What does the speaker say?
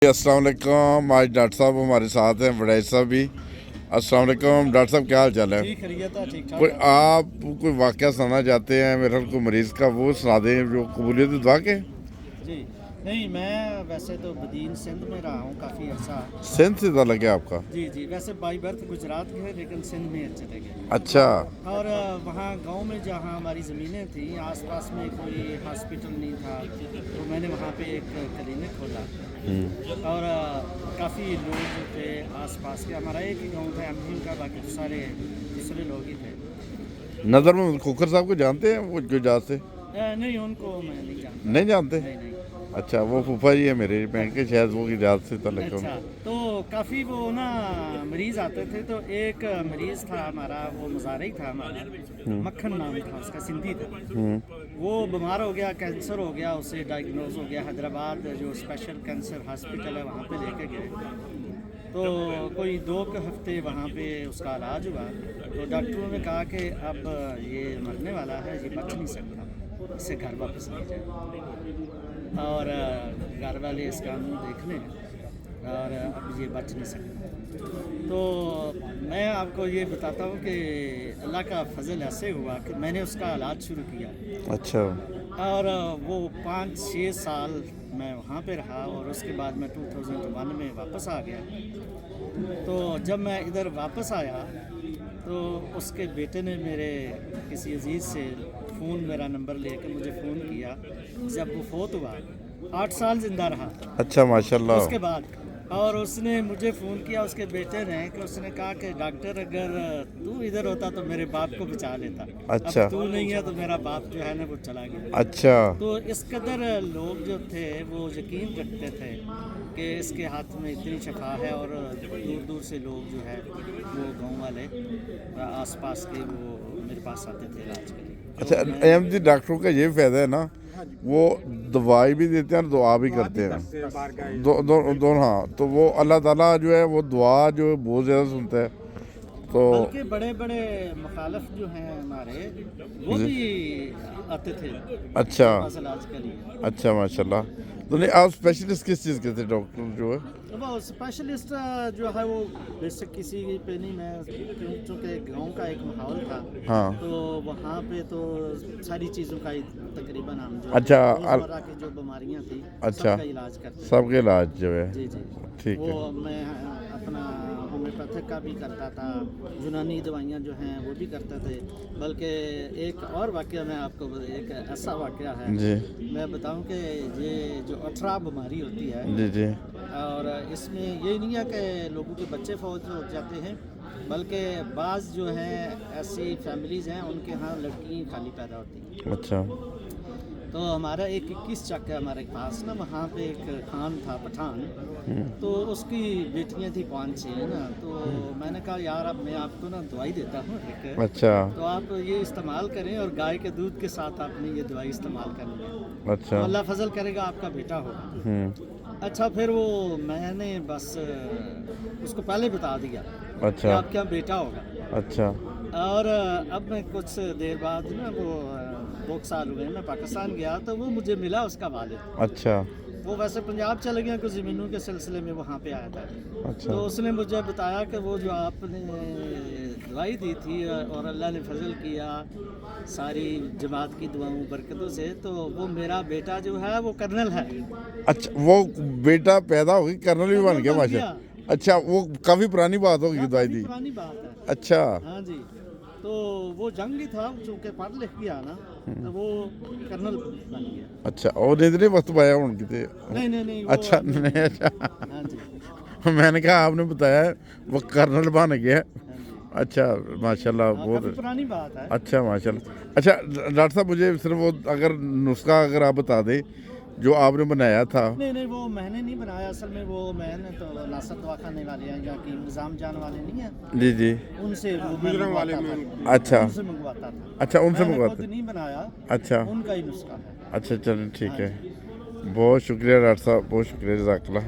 अस्सलाम वालेकुम। आज डॉक्टर साहब हमारे साथ हैं, वड़ैच साहब भी। अस्सलाम वालेकुम डॉक्टर साहब, क्या हाल चाल है? ठीक कोई आप कोई वाक़या सुनाना चाहते हैं मेरे को मरीज़ का, वो सुना दें जो कबूलियत दुआ के। जी नहीं, मैं वैसे तो बदीन सिंध में रहा हूँ काफ़ी अर्सा। सिंध से था लगे आपका? जी वैसे बाई बर्थ गुजरात के हैं लेकिन सिंध में चले गए। अच्छा। और वहाँ गांव में जहाँ हमारी ज़मीनें थी आसपास में कोई हॉस्पिटल नहीं था, तो मैंने वहाँ पे एक क्लिनिक खोला। और काफ़ी लोग जो थे आसपास के, हमारा एक ही गाँव था एमपी का, बाकी तो सारे दूसरे लोग ही थे। नज़र में खोखर साहब को जानते हैं वो गुजरात से? नहीं, उनको मैं नहीं जानता। नहीं जानते? नहीं। अच्छा, वो फूफा जी है मेरे बहन के, शायद वो गुजरात से था लगे। अच्छा, तो काफ़ी वो ना मरीज़ आते थे, तो एक मरीज़ था हमारा, वो मज़ारा ही था हमारा, मक्खन नाम था उसका, सिंधी था। वो बीमार हो गया, कैंसर हो गया, उसे डायग्नोज हो गया। हैदराबाद जो स्पेशल कैंसर हॉस्पिटल है वहाँ पे लेके गए, तो कोई 2 हफ्ते वहाँ पे उसका इलाज हुआ। तो डॉक्टरों ने कहा कि अब ये मरने वाला है, ये बच नहीं सकता, इसे घर वापस ले जाए। और घर वाले इस कानून देख लें और अब ये बच नहीं सकता। तो मैं आपको ये बताता हूँ कि अल्लाह का फजल ऐसे हुआ कि मैंने उसका इलाज शुरू किया। अच्छा। और वो 5-6 साल मैं वहाँ पे रहा, और उसके बाद मैं 2001 में वापस आ गया। तो जब मैं इधर वापस आया तो उसके बेटे ने मेरे किसी अजीज़ से फ़ोन, मेरा नंबर लेके मुझे फ़ोन किया। जब वो फोत हुआ 8 साल ज़िंदा रहा। अच्छा, माशाल्लाह। उसके बाद और उसने मुझे फ़ोन किया, उसके बेटे ने, कि उसने कहा कि डॉक्टर अगर तू इधर होता तो मेरे बाप को बचा लेता। अच्छा। अब तू नहीं है तो मेरा बाप जो है ना वो चला गया। अच्छा। तो इस कदर लोग जो थे वो यकीन रखते थे कि इसके हाथ में इतनी शफा है, और दूर दूर से लोग जो है वो गाँव वाले आसपास के वो मेरे पास आते थे इलाज के लिए। अच्छा, एमडी डॉक्टरों का ये फ़ायदा है ना, वो दवाई भी देते हैं और दुआ भी करते हैं। दोनों। हाँ, तो वो अल्लाह ताला जो है वो दुआ जो है बहुत ज़्यादा सुनता है। तो बल्कि बड़े बड़े मुखालफ जो हैं हमारे, वो भी आते थे अच्छा। इलाज के लिए। अच्छा, माशाल्लाह। तो नहीं, आप स्पेशलिस्ट किस चीज़ के थे डॉक्टर जो है? तो वो स्पेशलिस्ट जो है वो बेसिक किसी पे नहीं, मैं चूँकि गांव का एक माहौल था। हाँ। तो वहाँ पे तो सारी चीज़ों का ही तकरीबन हम जो अच्छा। रोज़मर्रा की जो बीमारियाँ थी अच्छा, सबका इलाज करते थे। सबके इलाज जो है। जी ठीक है। वो मैं अपना होम्योपैथिक का भी करता था, यूनानी दवाइयाँ जो हैं वो भी करते थे। बल्कि एक और वाक़या मैं आपको, एक ऐसा वाक़या है जी मैं बताऊं कि ये जो अठरा बीमारी होती है, जी। और इसमें ये नहीं है कि लोगों के बच्चे फौत हो जाते हैं, बल्कि बाज़ जो हैं ऐसी फैमिलीज़ हैं उनके यहाँ लड़की खाली पैदा होती हैं। अच्छा। तो हमारा एक 21 चक है हमारे पास ना, वहाँ पे एक खान था पठान, तो उसकी बेटियाँ थी 5-6 ना। तो मैंने कहा यार अब मैं आपको ना दवाई देता हूँ एक, अच्छा। तो आप ये इस्तेमाल करें, और गाय के दूध के साथ आपने ये दवाई इस्तेमाल करनी है, अच्छा। तो अल्लाह फजल करेगा आपका बेटा होगा। अच्छा, फिर वो मैंने बस उसको पहले बता दिया कि अच्छा। आपका बेटा होगा। अच्छा। और अब मैं कुछ देर बाद ना, वो 2 साल हुए मैं पाकिस्तान गया, तो वो मुझे मिला उसका वालिद। अच्छा। वो वैसे पंजाब चले गया, कुछ ज़मीनों के सिलसिले में वहाँ पे आया था। अच्छा। तो उसने मुझे बताया कि वो जो आपने दवाई दी थी और अल्लाह ने फजल किया सारी जमात की दुआओं बरकतों से, तो वो मेरा बेटा जो है वो कर्नल है। अच्छा, वो बेटा पैदा होगी कर्नल भी बन गया, बन माशा। गया। अच्छा, वो काफ़ी पुरानी बात होगी दवाई काफ़ी दी। पुरानी बात है। अच्छा। हाँ जी, तो वो जंग ही था, चूँकि पढ़ लिख गया ना, तो वो कर्नल बन गया। अच्छा, और इतने वक्त पाया हूँ कितने? नहीं वो अच्छा नहीं, अच्छा। हाँ जी, मैंने कहा आपने बताया वो कर्नल बन गया। हाँ जी। अच्छा, माशाल्लाह, हाँ, बहुत काफ़ी पुरानी बात है। अच्छा, माशाल्लाह। अच्छा डॉक्टर साहब, मुझे सिर्फ वो अगर नुस्खा अगर आप बता दें जो आपने बनाया था। नहीं वो मैंने नहीं बनाया, असल में वो मैंने तो नासर दवाखाने वाले हैं या कि निज़ाम जान वाले नहीं हैं, जी जी। उनसे वो मैं मंगवाता था। अच्छा। उनसे मंगवाता था। अच्छा, उनसे मैंने मंगवाते। खुद नहीं बनाया, अच्छा। उनका ही नुस्खा है। अच्छा, चलो ठीक हाँ है। जी। बहुत शुक्रिया डॉक्टर साहब, बहुत शुक्रिया, जज़ाकल्लाह।